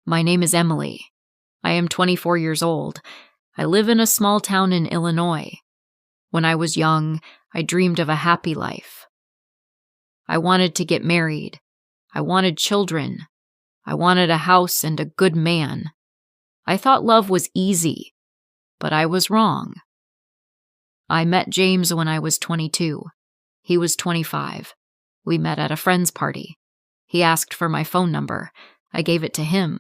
My name is Emily. I am 24 years old. I live in a small town in Illinois. When I was young, I dreamed of a happy life. I wanted to get married. I wanted children. I wanted a house and a good man. I thought love was easy, but I was wrong. I met James when I was 22. He was 25. We met at a friend's party. He asked for my phone number. I gave it to him.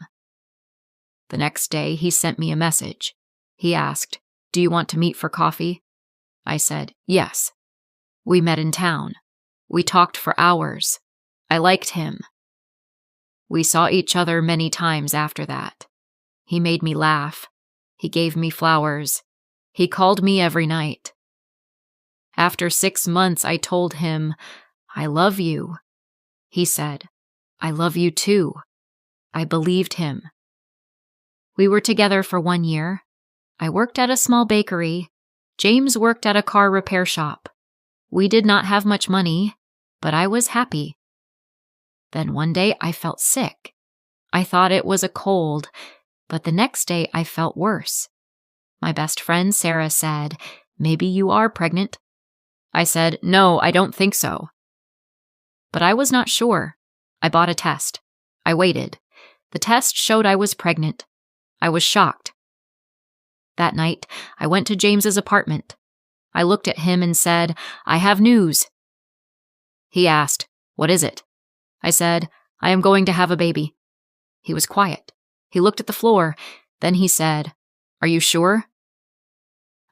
The next day, he sent me a message. He asked, "Do you want to meet for coffee?" I said, "Yes." We met in town. We talked for hours. I liked him. We saw each other many times after that. He made me laugh. He gave me flowers. He called me every night. After 6 months, I told him, "I love you." He said, "I love you too." I believed him. We were together for 1 year. I worked at a small bakery. James worked at a car repair shop. We did not have much money, but I was happy. Then one day I felt sick. I thought it was a cold, but the next day I felt worse. My best friend Sarah said, "Maybe you are pregnant." I said, "No, I don't think so." But I was not sure. I bought a test. I waited. The test showed I was pregnant. I was shocked. That night, I went to James's apartment. I looked at him and said, "I have news." He asked, "What is it?" I said, "I am going to have a baby." He was quiet. He looked at the floor. Then he said, "Are you sure?"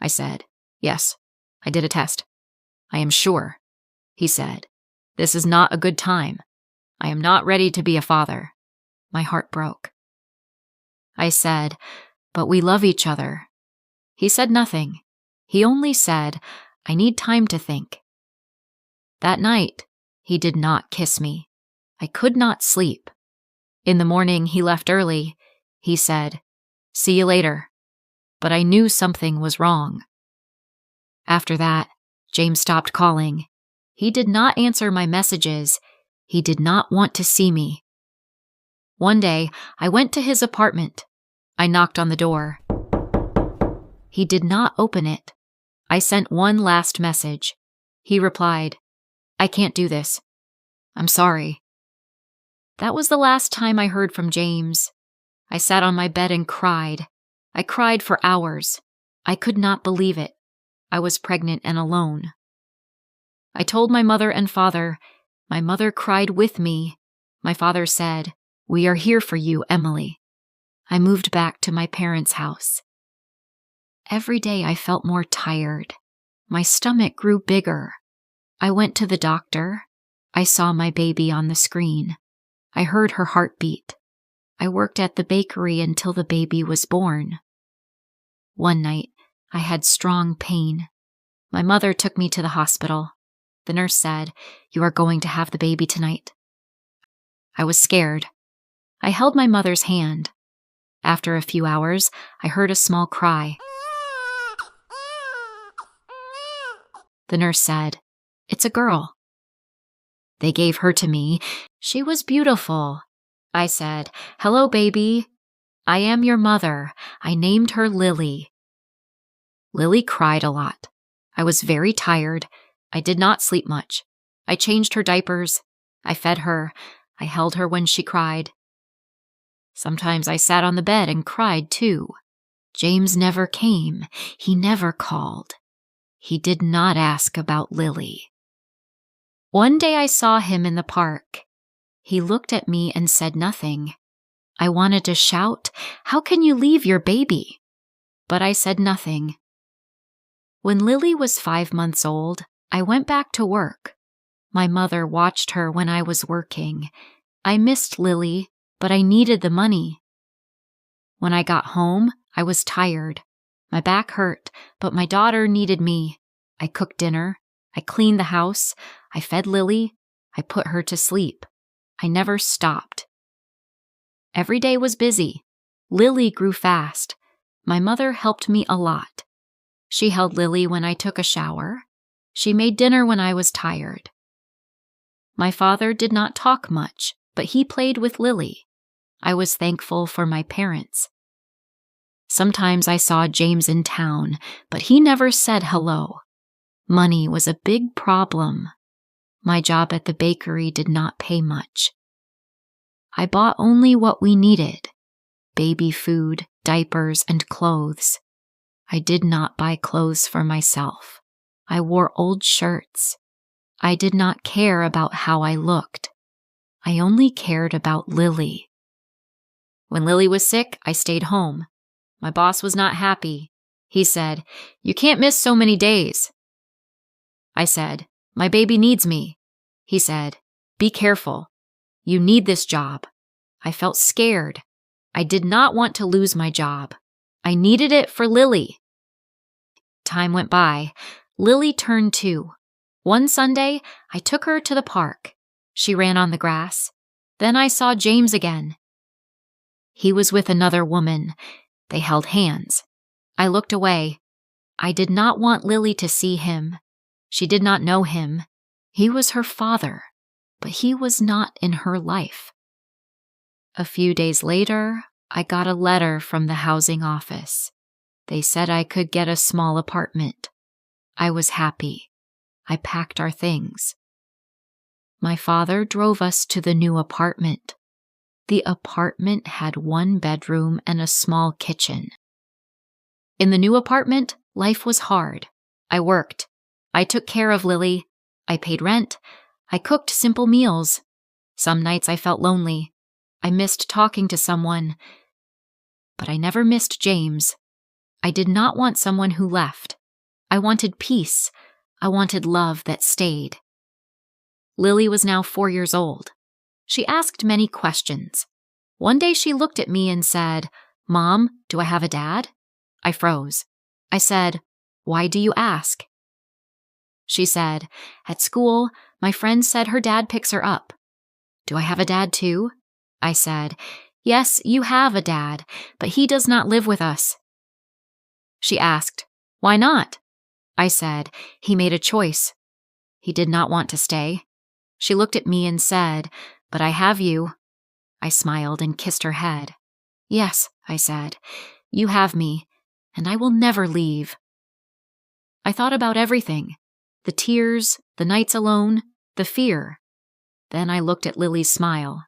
I said, "Yes, I did a test. I am sure." He said, "This is not a good time. I am not ready to be a father." My heart broke. I said, "But we love each other." He said nothing. He only said, "I need time to think." That night, he did not kiss me. I could not sleep. In the morning, he left early. He said, "See you later." But I knew something was wrong. After that, James stopped calling. He did not answer my messages. He did not want to see me. One day, I went to his apartment. I knocked on the door. He did not open it. I sent one last message. He replied, "I can't do this. I'm sorry." That was the last time I heard from James. I sat on my bed and cried. I cried for hours. I could not believe it. I was pregnant and alone. I told my mother and father. My mother cried with me. My father said, "We are here for you, Emily." I moved back to my parents' house. Every day I felt more tired. My stomach grew bigger. I went to the doctor. I saw my baby on the screen. I heard her heartbeat. I worked at the bakery until the baby was born. One night, I had strong pain. My mother took me to the hospital. The nurse said, "You are going to have the baby tonight." I was scared. I held my mother's hand. After a few hours, I heard a small cry. The nurse said, "It's a girl." They gave her to me. She was beautiful. I said, "Hello, baby. I am your mother. I named her Lily." Lily cried a lot. I was very tired. I did not sleep much. I changed her diapers. I fed her. I held her when she cried. Sometimes I sat on the bed and cried too. James never came. He never called. He did not ask about Lily. One day I saw him in the park. He looked at me and said nothing. I wanted to shout, "How can you leave your baby?" But I said nothing. When Lily was 5 months old, I went back to work. My mother watched her when I was working. I missed Lily, but I needed the money. When I got home, I was tired. My back hurt, but my daughter needed me. I cooked dinner. I cleaned the house. I fed Lily. I put her to sleep. I never stopped. Every day was busy. Lily grew fast. My mother helped me a lot. She held Lily when I took a shower. She made dinner when I was tired. My father did not talk much, but he played with Lily. I was thankful for my parents. Sometimes I saw James in town, but he never said hello. Money was a big problem. My job at the bakery did not pay much. I bought only what we needed: baby food, diapers, and clothes. I did not buy clothes for myself. I wore old shirts. I did not care about how I looked. I only cared about Lily. When Lily was sick, I stayed home. My boss was not happy. He said, "You can't miss so many days." I said, "My baby needs me." He said, "Be careful. You need this job." I felt scared. I did not want to lose my job. I needed it for Lily. Time went by. Lily turned 2. One Sunday, I took her to the park. She ran on the grass. Then I saw James again. He was with another woman. They held hands. I looked away. I did not want Lily to see him. She did not know him. He was her father, but he was not in her life. A few days later, I got a letter from the housing office. They said I could get a small apartment. I was happy. I packed our things. My father drove us to the new apartment. The apartment had 1 bedroom and a small kitchen. In the new apartment, life was hard. I worked. I took care of Lily. I paid rent. I cooked simple meals. Some nights I felt lonely. I missed talking to someone. But I never missed James. I did not want someone who left. I wanted peace. I wanted love that stayed. Lily was now 4 years old. She asked many questions. One day she looked at me and said, "Mom, do I have a dad?" I froze. I said, "Why do you ask?" She said, "At school, my friend said her dad picks her up." "Do I have a dad too?" I said, "Yes, you have a dad, but he does not live with us." She asked, "Why not?" I said, "He made a choice. He did not want to stay." She looked at me and said, "But I have you." I smiled and kissed her head. "Yes," I said, "you have me, and I will never leave." I thought about everything: the tears, the nights alone, the fear. Then I looked at Lily's smile.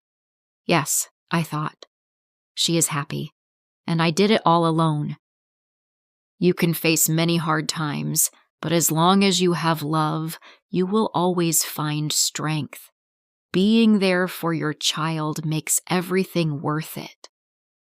Yes, I thought, she is happy, and I did it all alone. You can face many hard times, but as long as you have love, you will always find strength. Being there for your child makes everything worth it.